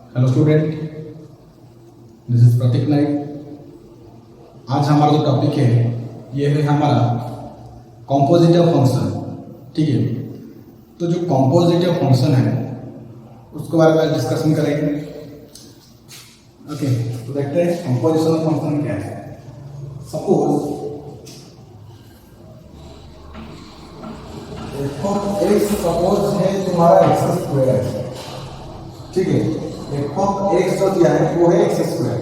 Hello student, this is प्रतीक नाइक। आज हमारा जो टॉपिक है ये है हमारा कॉम्पोजिटिव फंक्शन। ठीक है, तो जो कॉम्पोजिटिव फंक्शन है उसके बारे में डिस्कशन करेंगे। ओके, तो देखते हैं कॉम्पोजिशन फंक्शन क्या है। सपोज सपोज है तुम्हारा एक्स स्क्वायर है। ठीक है, एफ ऑफ एक्स जो दिया है वो है एक्स स्क्वायर।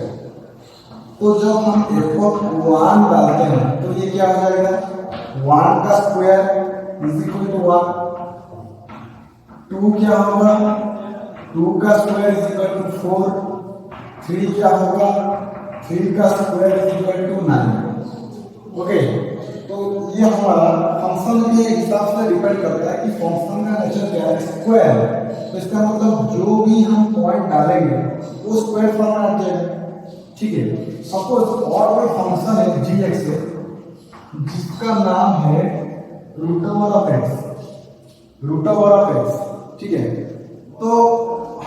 तो जब हम एफ ऑफ 1 डालते हैं तो ये क्या हो जाएगा, 1 का स्क्वायर इज इक्वल टू 1। 2 क्या होगा, 2 का स्क्वायर इज इक्वल टू 4। 3 क्या होगा, 3 का square is equal to 9। Okay, तो ये हमारा फंक्शन के हिसाब से डिपेंड करता है कि फंक्शन का नेचर क्या है, स्क्वायर। तो इसका मतलब जो भी हम पॉइंट डालेंगे वो स्क्वायर फॉर्म में आ जाएगा। ठीक है, सपोज और कोई फंक्शन है जी एक्स है जिसका नाम है root over of x, root over of x. ठीक है, तो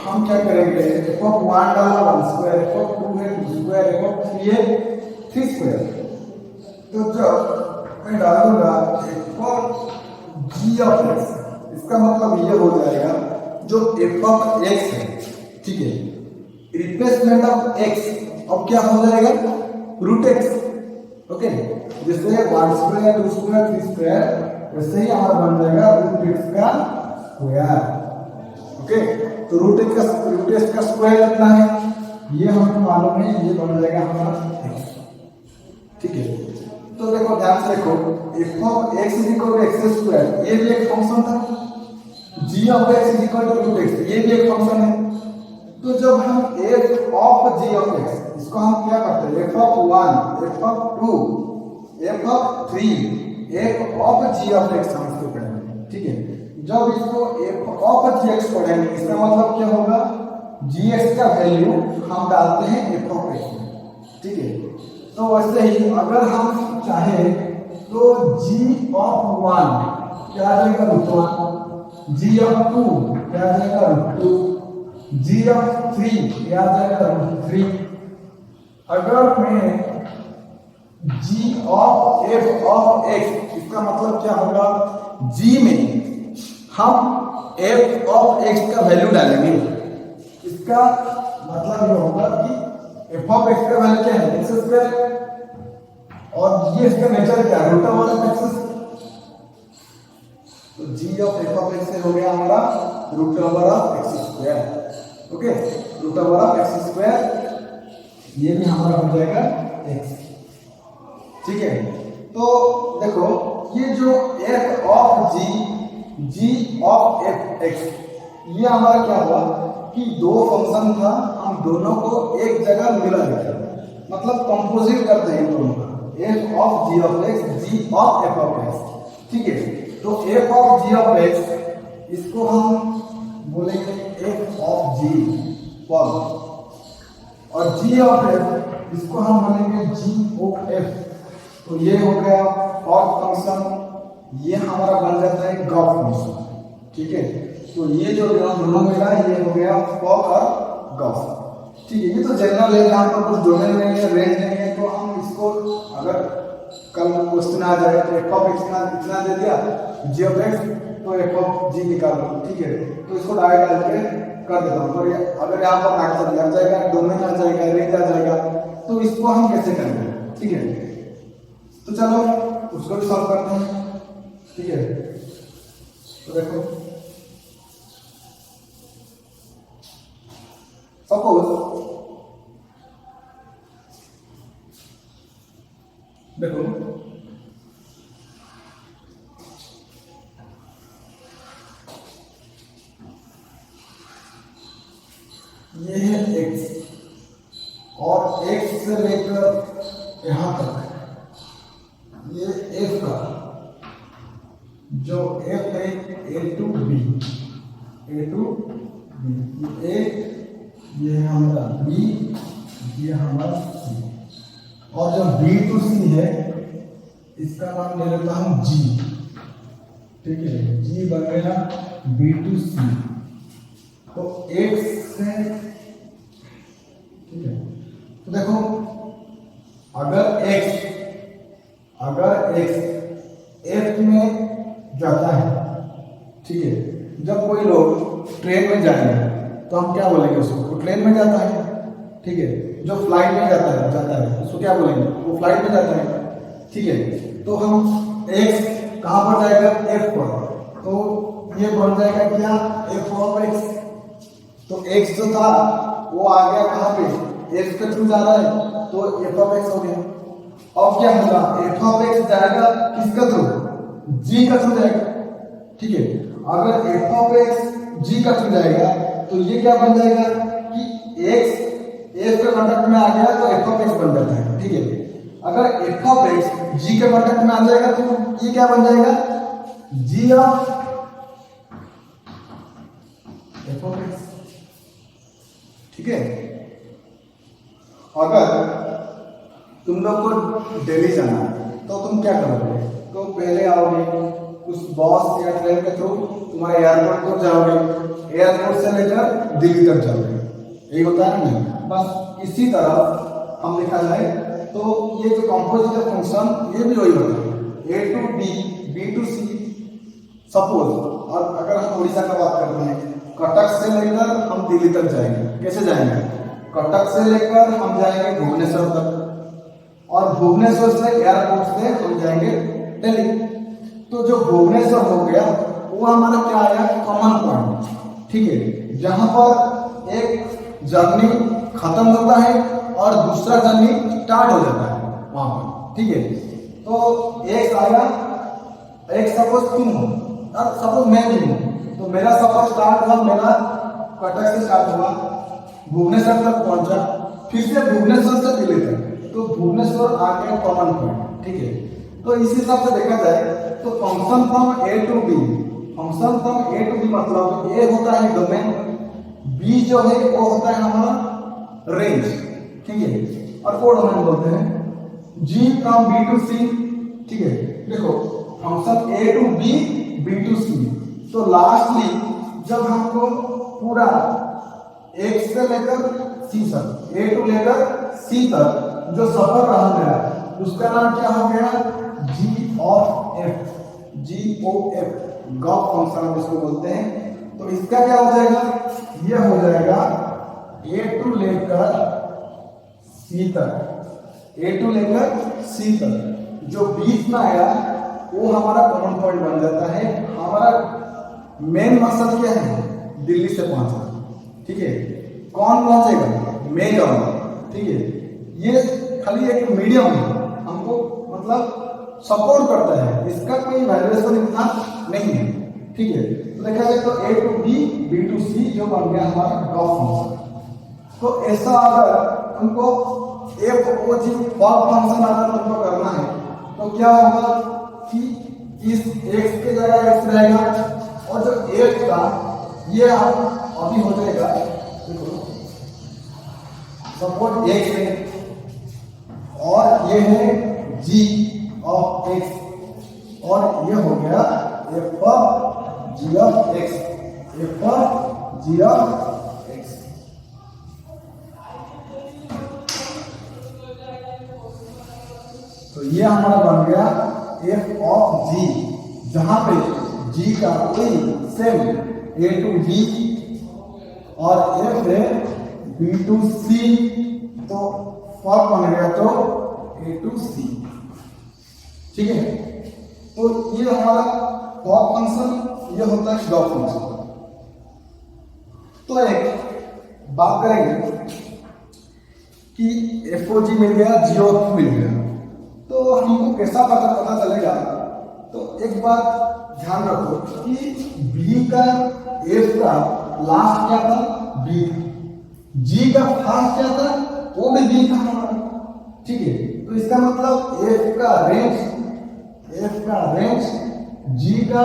हम क्या करेंगे, एफ ऑफ 1 डाला 1 स्क्वायर, एफ ऑफ 2 है 2 स्क्वायर, एफ ऑफ 3 है 3 स्क्वायर। तो जब मैं डालूंगा f of ji of x, इसका मतलब ये हो जाएगा जो एफ ऑफ एक्स है, ठीक है, रिप्लेसमेंट ऑफ एक्स अब क्या हो जाएगा, रूट एक्स। ओके, जैसे 1 स्क्वायर 2 स्क्वायर 3 स्क्वायर, वैसे ही हमारा बन जाएगा रूट एक्स का स्क्वायर। ओके, तो रूट एक्स का स्क्वायर कितना है ये हमें मालूम है, ये बन जाएगा हमारा एक्स। ठीक है, तो देखो ध्यान से देखो, F of X is equal to X square, ये भी एक फंक्शन था। G of X is equal to root X, ये भी एक फंक्शन है। तो जब हम F of ji of x, इसको हम क्या करते हैं, F of 1, F of 2, F of 3, F of ji of X हम इसको पढ़ेंगे। ठीक है, जब इसको एफ ऑफ जी एक्स पढ़ेंगे इसका मतलब क्या होगा, जी एक्स का वैल्यू हम डालते हैं एफ ऑफ एक्स में। ठीक है, तो वैसे ही अगर हम चाहें तो जी ऑफ 1 क्या आ जाएगा, रूट 1। जी ऑफ 2 क्या आ जाएगा, रूट 2। जी ऑफ 3 क्या आ जाएगा, रूट 3। अगर मैं जी ऑफ एफ ऑफ एक्स, इसका मतलब क्या होगा, जी में हम एफ ऑफ एक्स का वैल्यू डालेंगे। इसका मतलब ये होगा कि एफ ऑफ एक्स का वैल्यू क्या है, एक्स स्क्वायर, और ये इसका नेचर क्या है, रूट ओवर ऑफ एक्स। तो जी ऑफ एफ ऑफ एक्स हो गया हमारा root over of x square. Okay, root over of x square, ये भी हमारा हो जाएगा एक्स। ठीक है, तो देखो ये जो f of ji of f x, ये हमारा क्या हुआ कि दो फंक्शन था, हम दोनों को एक जगह मिला दिया, मतलब कंपोजिट करते हैं दोनों का, f of ji of x, g of F of x. ठीक है, तो F of ji of x इसको हम बोलेंगे एफ ऑफ जी पर, और जी ऑफ एफ इसको हम बोलेंगे जी ओ एफ। तो ये हो गया फॉर्थ फंक्शन, ये हमारा बन जाता है ग्राफ फंक्शन। ठीक है, तो ये जो दोनों मिला ये हो गया फॉर और ग्राफ। ठीक है, ये तो जनरल है, यहाँ पर कुछ डोमेन नहीं है, रेंज नहीं है, तो हम इसको अगर कल क्वेश्चन आ जाए तो एफ ऑफ एक्स इतना दे दिया, जी ऑफ एक्स, तो एफ ऑफ जी निकाल लो। ठीक है, तो इसको डायरेक्ट डाल के कर देता हूँ। तो अगर यहाँ पर आंसर आ जाएगा, डोमेन आ जाएगा, रेंज आ जाएगा, तो इसको हम कैसे करेंगे। ठीक है, तो चलो उसको भी सॉल्व करते हैं। ठीक है, तो देखो सपोज देखो ये है x, और x से लेकर यहां तक ये f का जो f है a टू b, ये है हमारा b, ये हमारा c, और जो b टू c है इसका नाम ले लेता हूं g। ठीक है, g बन गया b टू c। तो x से जाएगा तो हम क्या बोलेंगे उसको, वो ट्रेन में जाता है, ठीक है। जो फ्लाइट में जाता है उसको क्या बोलेंगे, वो फ्लाइट में जाता है, ठीक है। तो हम x कहाँ पर जाएगा, f पर, तो ये बन जाएगा क्या, f ऑफ x। तो x जो था वो आ गया कहाँ पे, x के थ्रू जा रहा है तो f ऑफ x हो गया। अब क्या होगा, f ऑफ x जाएगा किसका थ्रू, g का थ्रू जाएगा, ठीक है। अगर f ऑफ x g का थ्रू जाएगा तो ये क्या बन जाएगा कि x f के कांटेक्ट में आ गया तो f ऑफ x बन जाता है, ठीक है। अगर f ऑफ x g के कांटेक्ट में आ जाएगा तो ये क्या बन जाएगा, g of f of x, ठीक है। अगर तुम लोग को दिल्ली जाना है तो तुम क्या करोगे, तो पहले आओगे उस बस या ट्रेन के थ्रू तुम्हारे एयरपोर्ट तक जाओगे, एयरपोर्ट से लेकर दिल्ली तक जाओगे, यही होता है ना। बस इसी तरह हम लिखा जाए तो ये जो कंपोजिट फंक्शन ये भी वही होता है, A to B, B to C. Suppose और अगर हम उड़ीसा का बात करते हैं, कटक से लेकर हम दिल्ली तक जाएंगे, कैसे जाएंगे, कटक से लेकर हम जाएंगे भुवनेश्वर तक, और भुवनेश्वर से एयरपोर्ट से हम जाएंगे दिल्ली। तो जो भुवनेश्वर हो गया वो हमारा क्या आया, कॉमन पॉइंट, ठीक है, जहां पर एक जर्नी खत्म होता है और दूसरा जर्नी स्टार्ट हो जाता है वहां पर, ठीक है। तो एक आया, एक सपोज तुम हो और सपोज मैं भी हूं, तो मेरा सफर स्टार्ट हुआ, मेरा कटक से स्टार्ट हुआ, भुवनेश्वर तक पहुंचा, फिर से भुवनेश्वर से दिल्ली तक, तो भुवनेश्वर आ गया कॉमन पॉइंट, ठीक है। तो इस हिसाब से देखा जाए तो function from A to B, function from A to B मतलब ए होता है डोमेन, बी जो है वो होता है हमारा रेंज, ठीक है, और वो डोमेन बोलते हैं। G from B to C, ठीक है। देखो function A to B, B to C, तो लास्टली जब हमको पूरा एक से लेकर सी तक, ए टू लेकर सी तक जो सफर रहा मेरा, उसका नाम क्या हो गया, G of F, G O F, gof function हम इसको बोलते हैं। तो इसका क्या हो जाएगा, ये हो जाएगा ए टू लेकर सी तक, ए टू लेकर सी तक, जो बीच में आया वो हमारा कॉमन पॉइंट बन जाता है। हमारा मेन मकसद क्या है, दिल्ली से पहुंचना, ठीक है। कौन पहुंचेगा, मैं जाऊंगा, ठीक है। ये खाली एक मीडियम है, हमको मतलब सपोर्ट करता है, इसका कोई वैल्यूएशन इतना नहीं है, ठीक है। तो देखा जाए तो ए टू बी, बी टू सी जो बन गया हमारा गॉफ फंक्शन। तो ऐसा अगर तुमको एफ ओ जी गॉफ फंक्शन अगर तुमको करना है तो क्या होगा कि इस x के जगह x रहेगा, और जो x का ये अभी हो जाएगा, देखो सपोज x है और ये है g ऑफ x, और ये हो गया f of g of x, f of g of x। तो ये हमारा बन गया f ऑफ g, जहां पे g का कोई सेम a टू b और f है b टू c, तो फॉर्म बन गया तो a टू c, ठीक है। तो ये हमारा गॉफ फंक्शन, ये होता है गॉफ फंक्शन। तो एक बात करेंगे कि एफ ओ जी मिल गया, जी ओ एफ मिल गया, तो हमको कैसा पता चलेगा। तो एक बात ध्यान रखो कि बी का एफ का लास्ट क्या था, बी, जी का फर्स्ट क्या था, वो भी बी था हमारा, ठीक है। तो इसका मतलब एफ का रेंज, जी का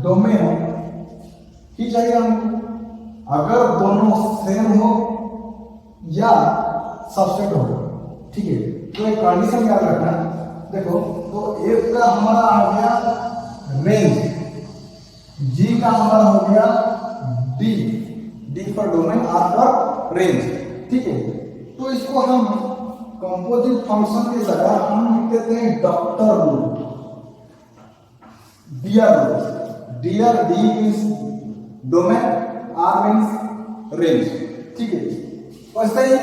डोमेन ही चाहिए हमको। अगर दोनों सेम हो या सबसेट हो, ठीक है। तो एक कंडीशन याद रखना, देखो तो एफ का हमारा आ गया रेंज, जी का हमारा हो गया D, D for domain, R for range, ठीक है। तो इसको हम कंपोजिट फंक्शन की जगह हम लिख देते हैं doctor rule, dear rule, dear D is domain, R means range, ठीक है। वैसे ही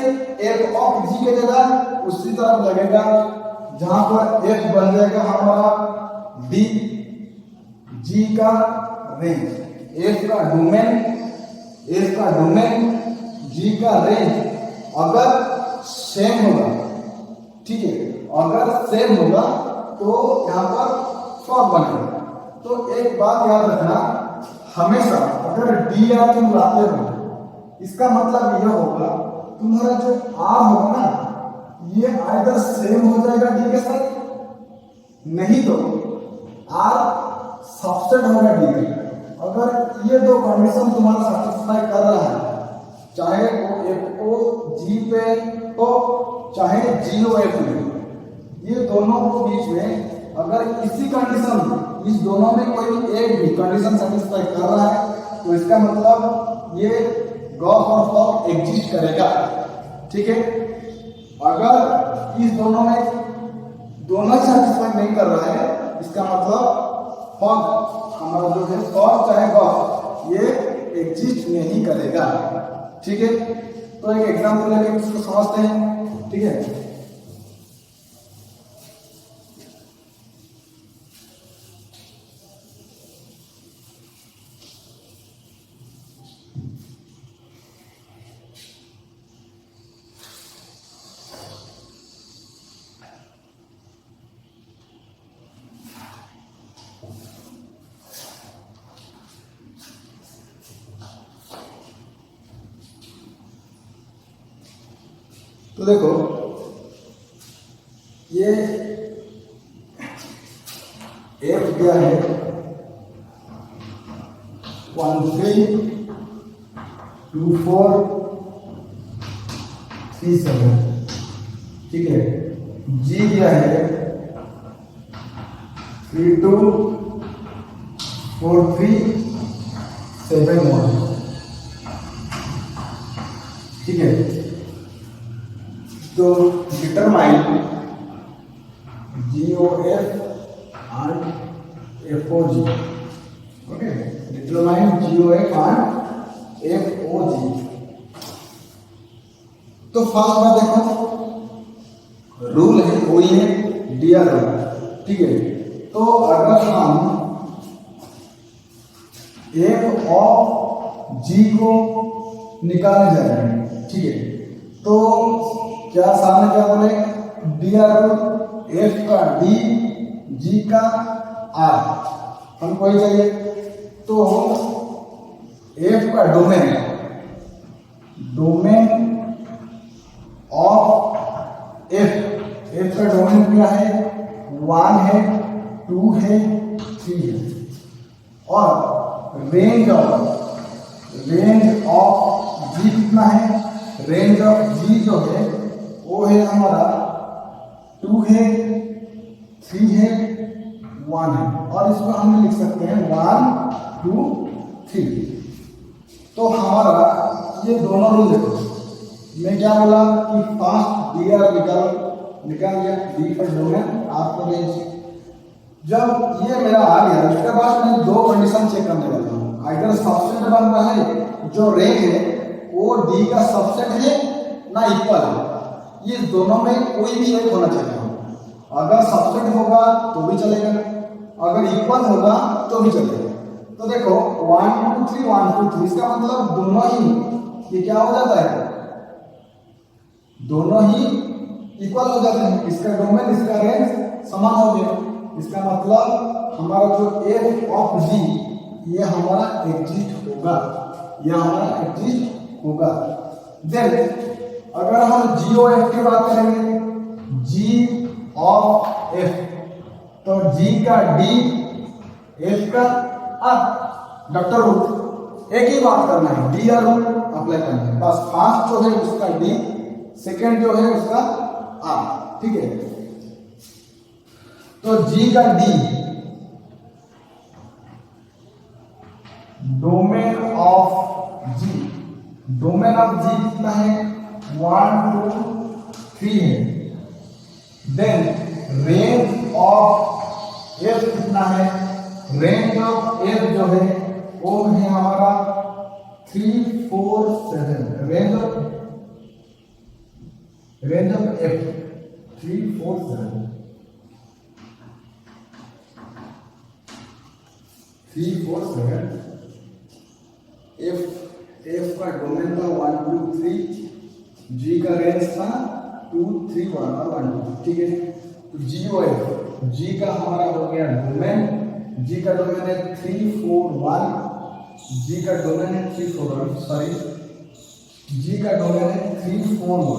एफ ऑफ जी के जगह उसी तरफ लगेगा जहां पर एफ बन जाएगा हमारा डी, जी का रेंज, एफ का डोमेन, जी का रेंज अगर सेम होगा, ठीक है, अगर सेम होगा तो यहाँ पर फॉग बनेगा। तो एक बात याद रखना, हमेशा अगर डी आर तुम लाते हो इसका मतलब यह होगा तुम्हारा जो आर होगा ना ये आइदर सेम हो जाएगा डी के साथ, नहीं तो आर सबसेट होगा डी का। अगर ये दो कंडीशन तुम्हारा सेटिस्फाई कर रहा है, चाहे वो एफ ओ जी पे हो चाहे जी ओ एफ में, ये दोनों के बीच में अगर इसी कंडीशन, इस दोनों में कोई एक भी कंडीशन सेटिस्फाई कर रहा है तो इसका मतलब ये गॉस और फॉग एग्जिस्ट करेगा, ठीक है। अगर इस दोनों में दोनों सेटिस्फाई नहीं कर रहा है इसका मतलब फॉग हमारा जो है फॉग चाहे गॉस ये एग्जिस्ट नहीं करेगा, ठीक है। तो एक एग्जांपल लेके इसको समझते हैं, ठीक है। तो देखो ये एफ क्या है 1 3 2 4 3 7, ठीक है। जी क्या है 3 2 4 3 7 1, ठीक है। तो determine GOF and FOG, okay, determine GOF and FOG। तो फर्स्ट बात देखो रूल है वही है DR रूल, ठीक है। तो अगर हम F ऑफ G को निकालने जा रहे हैं, ठीक है, तो क्या सामने क्या बोले DR रूल, F का D, G का R, हमको ही चाहिए। तो F का डोमेन ऑफ F का डोमेन क्या है 1 है 2 है 3 है, और रेंज ऑफ G कितना है, रेंज ऑफ G जो है वो है हमारा 2 है 3 है 1 है, और इसको हम लिख सकते हैं 1 2 3। तो हमारा ये दोनों रूल देखो, मैं क्या बोला कि फर्स्ट DR निकाल लिया, D पर डोमेन R पर रेंज। जब ये मेरा आ गया उसके बाद मैं दो कंडीशन चेक करने वाला हूँ, अगर सबसेट बन रहा है जो रेंज है वो D का सबसेट है ना इक्वल है, ये दोनों में कोई भी एक होना चाहिए। अगर सबसेट होगा तो भी चलेगा, अगर इक्वल होगा तो भी चलेगा। तो देखो 1 2 3 1 2 3, इसका मतलब दोनों ही ये क्या हो जाता है, दोनों ही इक्वल हो जाते हैं, इसका डोमेन इसका रेंज समान हो गया। इसका मतलब हमारा जो F ऑफ G ये हमारा एग्जिस्ट होगा, देन अगर हम GOF की बात करेंगे, G ऑफ F, तो G का D, F का R, डॉक्टर रूल एक ही बात करना है, DR रूल अप्लाई करना है बस। फर्स्ट जो है उसका D, सेकेंड जो है उसका R, ठीक है। तो G का D डोमेन ऑफ G कितना है 1 2 3 है, देन रेंज ऑफ F कितना है, रेंज ऑफ F जो है वो है हमारा 3 4 7 range of f 3 4 7 3 4 7 f का डोमेन था 1 2 3, g का रेंज था 2 3 1 1 2, ठीक है। तो g और f, g का हमारा हो गया डोमेन, g का डोमेन है 3 4 1, g का डोमेन है 3 4 1, सॉरी g का डोमेन है 3 4 1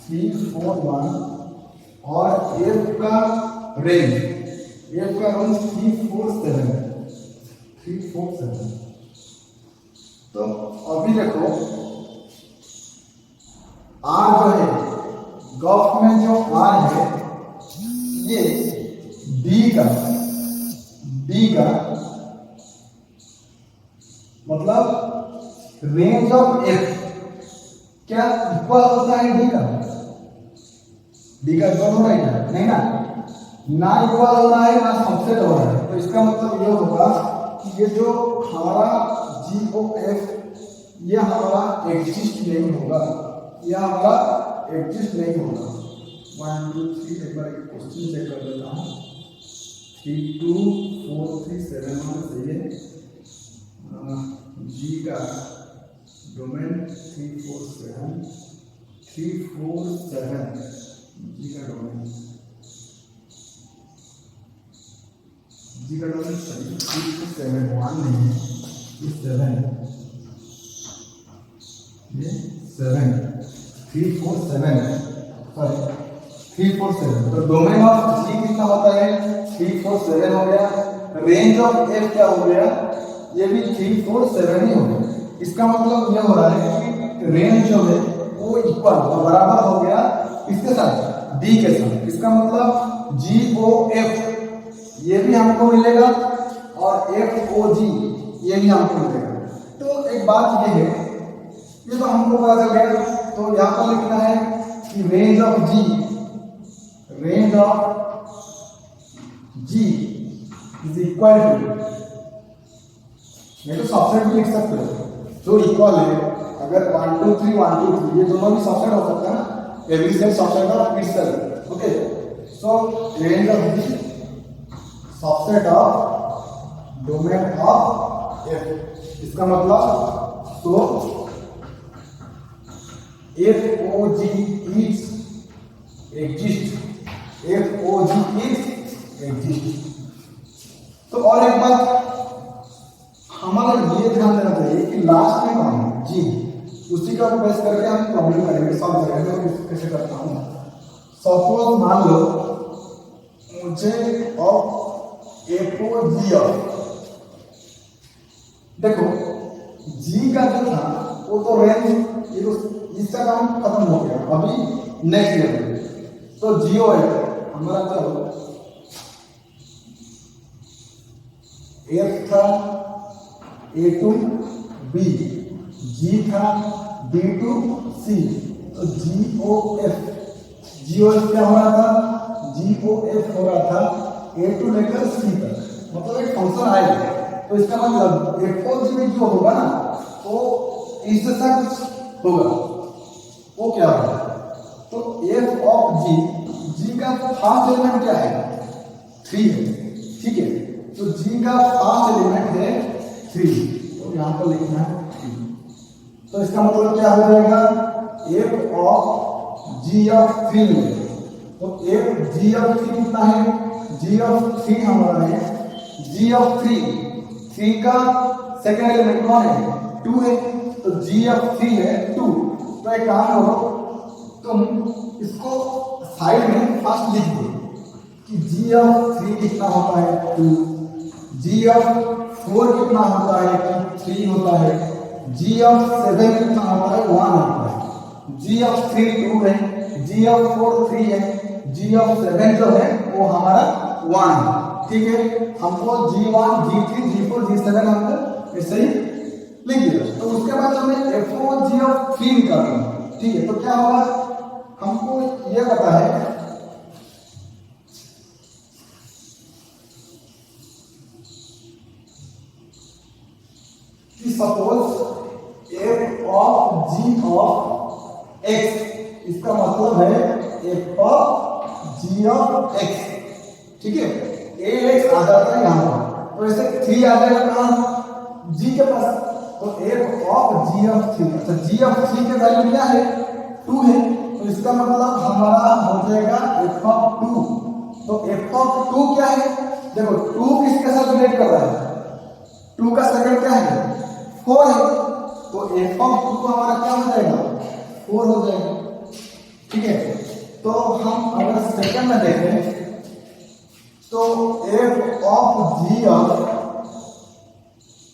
3 4 1 और f का रेंज 3 4 7 3 4 7। तो अभी देखो आर जो है गॉफ में जो आर है ये डी का मतलब रेंज ऑफ एफ क्या इक्वल होता है डी का इक्वल हो रहा है नहीं ना इक्वल हो रहा है ना सबसेट हो रहा है। तो इसका मतलब ये होगा कि ये जो हमारा GOF ये हमारा एग्जिस्ट नहीं होगा, ये हमारा एग्जिस्ट नहीं होगा। 1 2 3 एक बार क्वेश्चन चेक कर लेता हूँ। 3 2 4 3 7 1 सही है। G का डोमेन 3 4 7 3 4 7 G का डोमेन सही 3 7 1 नहीं है, 7 ये 7 3 4 7 सॉरी 3 4 7। तो डोमेन ऑफ G कितना होता है 3 4 7 हो गया। रेंज ऑफ F क्या हो गया ये भी 3 4 7 ही हो गया। इसका मतलब ये हो रहा है कि रेंज जो है वो इक्वल बराबर हो गया इसके साथ D के साथ। इसका मतलब GOF ये भी हमको मिलेगा और FOG ये भी हमको मिलेगा। तो एक बात ये है, ये तो हमको पता चल गया। तो यहाँ पर लिखना है कि range of G is equal to, ये तो सबसेट भी लिख सकते हो जो इक्वल है। अगर 1 2 3 1 2 3 ये दोनों भी सबसेट हो सकता है ना, every set subset of itself. Okay so range of G subset of domain of F। इसका मतलब तो FOG is exist, FOG is exist। तो और एक बात हमारा ये ध्यान देना चाहिए कि लास्ट में कौन है G, उसी का बेस करके हम प्रॉब्लम करेंगे, सॉल्व करेंगे। मैं कैसे करता हूँ, सपोज मान लो मुझे और FOG ऑफ, देखो G का जो था वो तो रेंज ये तो इसका काम खत्म हो गया, अभी नेक्स्ट लेवल। तो GOF हमारा क्या हो, F था A to B, G था D to C। तो GOF क्या हो रहा था, GOF हो रहा था A to लेकर C तक, मतलब एक फंक्शन आएगा। तो इसका मतलब FOG में जो होगा ना वो इससे कुछ होगा, वो क्या होगा। तो F ऑफ G का फर्स्ट एलिमेंट क्या है 3 है, ठीक है। तो G का फर्स्ट एलिमेंट है 3, तो यहाँ पर लिखना है 3। तो इसका मतलब क्या हो जाएगा F ऑफ G ऑफ 3 में। तो F G ऑफ 3 कितना है, G ऑफ 3 हमारा है G ऑफ 3 का सेकेंड एलिमेंट कौन है 2 है। तो G ऑफ 3 है 2। तो एक काम करो, तुम इसको साइड में फर्स्ट लिख दो कि G ऑफ 3 कितना होता है 2, G ऑफ 4 कितना होता है कि 3 होता है, G ऑफ 7 कितना होता है 1 होता है, G ऑफ 3 2 है, G ऑफ 4 3 है, G ऑफ 7 जो है वो हमारा 1 है, ठीक है। हमको G1 G3 G4 G7 हमको ऐसे ही लिख दिया। तो उसके बाद हमें FOG ऑफ 3 निकालना है, ठीक है। तो क्या होगा, हमको ये पता है suppose f of ji of x, इसका मतलब है F of ji of x, ठीक है, ए एक्स आ जाता है यहाँ पर, तो ऐसे 3 आ जाएगा कहाँ, जी के पास, तो एफ ऑफ जी ऑफ 3, अच्छा जी ऑफ 3 के वैल्यू क्या है, 2 है, तो इसका मतलब हमारा हो जाएगा एफ ऑफ 2, तो एफ ऑफ 2 क्या है, देखो 2 किसके साथ रिलेट कर रहा है, 2 का सेकंड क्या है, 4 है, तो एफ ऑफ 2 हमारा क्या हो जाएगा, 4 हो जाएगा, ठीक है। तो हम अगर सेकंड में देखें तो F of ji of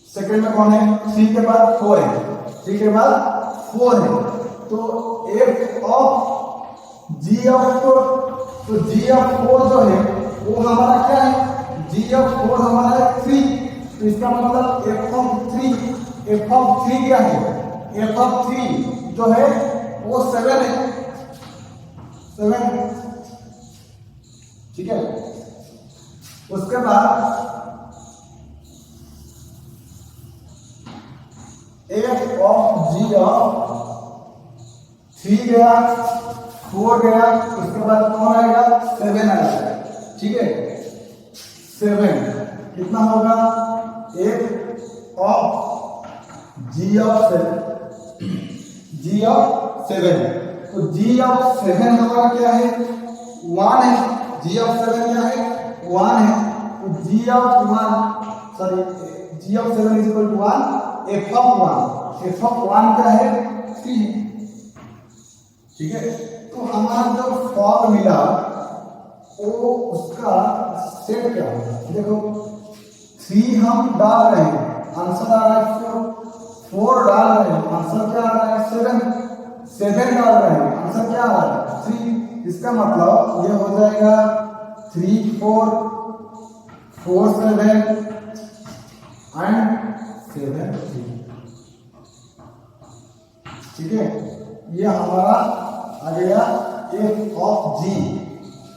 second में कौन है, 3 के बाद 4 है, 3 के बाद 4 है, तो एफ ऑफ जी ऑफ 4, तो जी ऑफ 4 जो है वो हमारा क्या है, जी ऑफ 4 हमारा है 3, तो इसका मतलब एफ ऑफ 3 क्या है, एफ ऑफ 3 जो है वो 7 है, 7, ठीक है। उसके बाद एफ ऑफ जी ऑफ 3 गया, 4 गया, उसके बाद कौन आएगा, 7 आएगा, ठीक है, 7 कितना होगा, f of ji of 7, g of 7, तो जी ऑफ 7 हमारा क्या है, 1 है, जी ऑफ 7 क्या है, 1 है, तो जी of 1 sorry G of 7 is equal to 1, F of 1 क्या है, 3, ठीक है। तो हमारा जो फॉर्म मिला वो उसका सेट क्या होगा, देखो 3 हम डाल रहे हैं, आंसर आ रहा है 4 डाल रहे हैं, आंसर क्या आ रहा है, 7 डाल रहे हैं, आंसर क्या आ रहा है, 3, इसका मतलब ये हो जाएगा 3 4 4 7 एंड 7 3, ठीक है। ये हमारा आ गया F of G,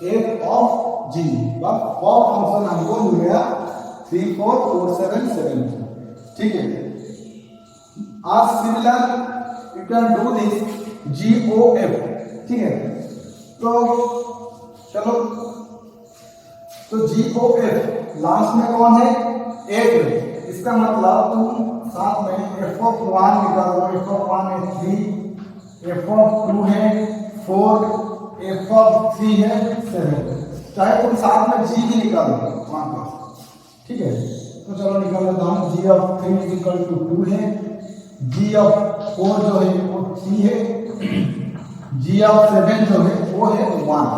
F of G का फंक्शन हमको मिल गया 3 4 4 7 7, ठीक है। आज similar you can do this g O f, ठीक है। तो चलो, तो जी ओ एफ लास्ट में कौन है, 8 है, इसका मतलब तुम साथ में एफ ऑफ 1 निकालो, एफ ऑफ 1 है 3, एफ ऑफ 2 है 4, एफ ऑफ 3 है 7, चाहे तुम साथ में जी भी निकालो वहां पर, ठीक है। तो चलो निकाल लेता हूं, जी ऑफ 3 इज इक्वल टू 2 है, जी ऑफ 4 जो है वो 3 है, जी ऑफ 7 जो है वो है 1,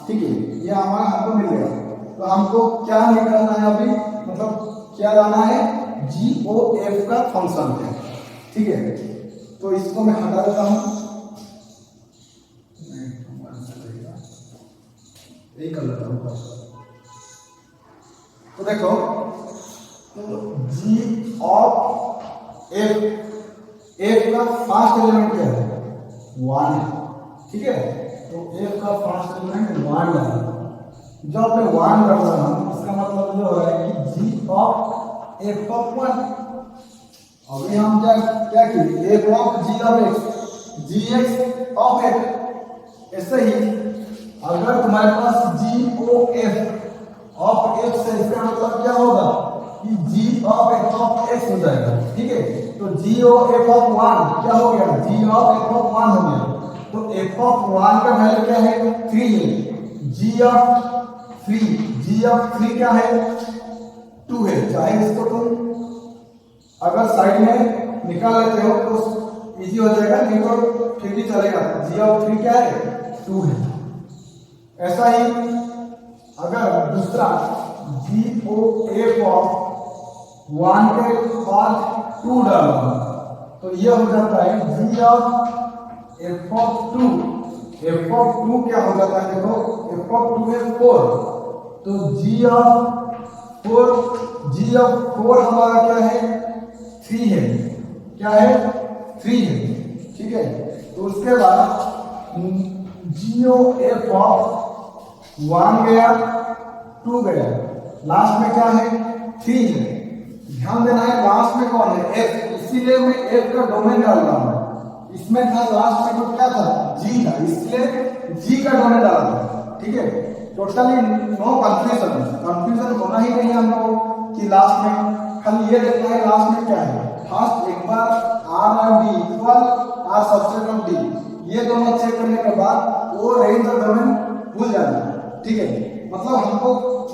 ठीक है। ये हमारा हमको मिल गया, तो हमको क्या निकालना है अभी, मतलब क्या लाना है, जी ओ एफ का फंक्शन है, ठीक है। तो इसको मैं हटा देता हूं, यही कर लेता हूं, तो देखो, तो जी ऑफ एफ, एफ का फर्स्ट एलिमेंट क्या है, 1 है, ठीक है। तो एफ का फर्स्ट एलिमेंट 1 है, जब मैं 1 कर रहा हूं इसका मतलब ये हो रहा है कि जी ऑफ एफ ऑफ 1, अभी हम क्या किए, f of ji of x, g x of f, ऐसे ही अगर तुम्हारे पास g O f of x है, इसका मतलब क्या होगा कि g of F of x हो जाएगा, ठीक है। तो जी ओ एफ ऑफ 1 क्या हो गया, जी ऑफ एफ ऑफ 1 हो गया, तो एफ ऑफ 1 का वैल्यू क्या है, 3 है, जी ऑफ 3 क्या है, 2 है, चाहे इसको तुम अगर साइड में निकाल लेते हो तो इजी हो जाएगा, नहीं तो फिर भी चलेगा, जी ऑफ 3 क्या है, 2 है। ऐसा ही अगर दूसरा जी ओ एफ ऑफ 1 के बाद 2 डालूंगा तो यह हो जाता है G of F of 2, F of 2 क्या हो जाता है, देखो एफ ऑफ 2 है 4, तो जी ऑफ 4 हमारा क्या है, 3 है, क्या है, 3 है, ठीक है। तो उसके बाद जी ओ एफ ऑफ 1 गया, 2 गया, लास्ट में क्या है, 3 है। ध्यान देना है लास्ट में कौन है, एफ, इसीलिए मैं एफ का डोमेन डाल रहा हूँ। इसमें था लास्ट में तो क्या था, जी था, इसलिए जी का डोमेन डाला था। ठीक है, टोटली नो कंफ्यूजन, कंफ्यूजन होना ही नहीं हमको कि लास्ट में खाली ये देखना है लास्ट में क्या है। फर्स्ट एक बार आर और D equal R subset of D, ये दोनों चेक करने के बाद वो रेंज और डोमेन भूल जाना। ठीक है, मतलब हमको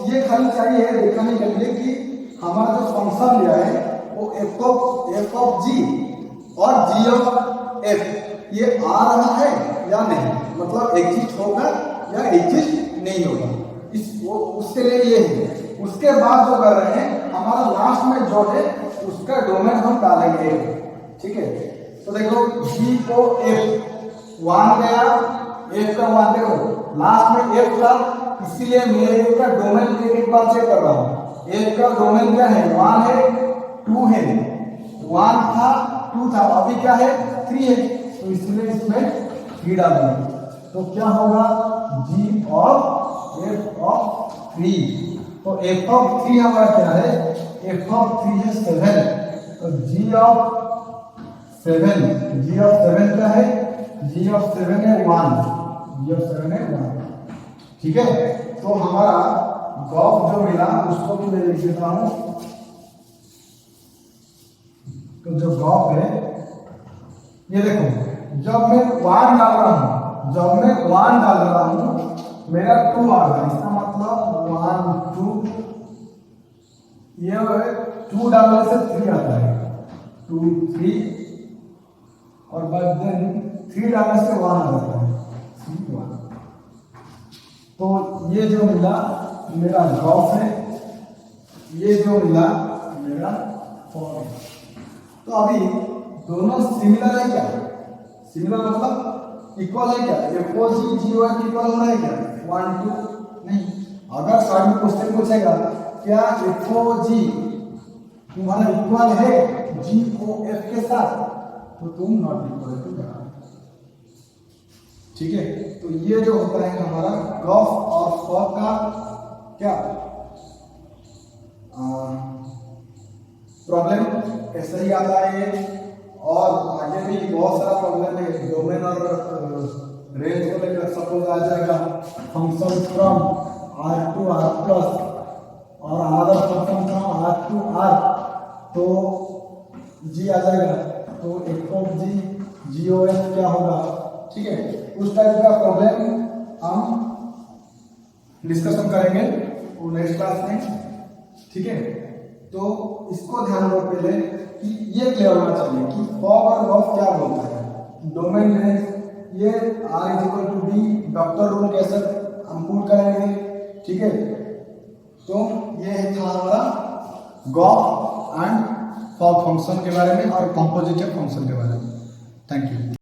ये खाली चाहिए दिखाने के लिए कि हमारा जो फंक्शन लिया है वो एफ ऑफ जी और जी ऑफ एफ ये आ रहा है या नहीं, मतलब एग्जिस्ट होगा या एग्जिस्ट नहीं होगा, इस वो उसके लिए ये है। उसके बाद जो कर रहे हैं हमारा लास्ट में जो है उसका डोमेन हम डालेंगे। ठीक है, तो देखो जी को एफ वन गया, एफ का वन देखो लास्ट में एफ था, इसीलिए मैं एफ का डोमेन एक बार चेक कर रहा हूँ। एफ का डोमेन क्या है, वन है, टू है, वन था, टू था, अभी क्या है, थ्री है, तो इसलिए इसमें थ्री डालेंगे। तो क्या होगा, G of F of three. तो एफ ऑफ थ्री हमारा क्या है, एफ ऑफ थ्री है सेवन, तो जी of seven, G of seven क्या है, जी ऑफ सेवन है वन, जी ऑफ सेवन है वन। ठीक है, तो हमारा गॉफ जो मिला उसको भी मैं लिख देता हूं। तो जो गॉफ है ये देखो, जब मैं वन डाल रहा हूं, जब मैं वन डाल रहा हूं मेरा टू आ रहा है, इसका मतलब वन टू, ये टू डालने से थ्री आता है, टू थ्री, और बाद देन थ्री डालने से वन आ जाता है, थ्री वन। तो ये जो मिला मेरा गॉफ है, ये जो मिला मेरा फॉर्म है। तो अभी दोनों सिमिलर है क्या, सिमिलर मतलब इक्वल है क्या, एफ ओ जी जी ओ एफ इक्वल होना है क्या, वन टू नहीं। अगर साइड में क्वेश्चन पूछेगा क्या एफ ओ जी तुम्हारा इक्वल है जी ओ एफ के साथ, तो तुम नॉट इक्वल टू जाना। ठीक है, तो ये जो होता है हमारा गॉफ और फॉक का क्या प्रॉब्लम, ऐसे ही आता है ये, और आगे भी बहुत सारा प्रॉब्लम है डोमेन और रेंज को लेकर। सपोज आ जाएगा function from R to R plus और other function from R to R, तो जी आ जाएगा, तो F of G G O F क्या होगा। ठीक है, उस टाइप का प्रॉब्लम हम डिस्कशन करेंगे वो नेक्स्ट क्लास में। ठीक है, तो इसको ध्यान रखो पहले कि ये क्लियर होना चाहिए कि फॉक और गॉफ क्या बोलता है। डोमेन रेंज ये R is equal to D, doctor rule कैसे हम पुट करेंगे। ठीक है, तो ये था हमारा गॉफ एंड फॉक फंक्शन के बारे में और कंपोजिटिव फंक्शन के बारे में। Thank you.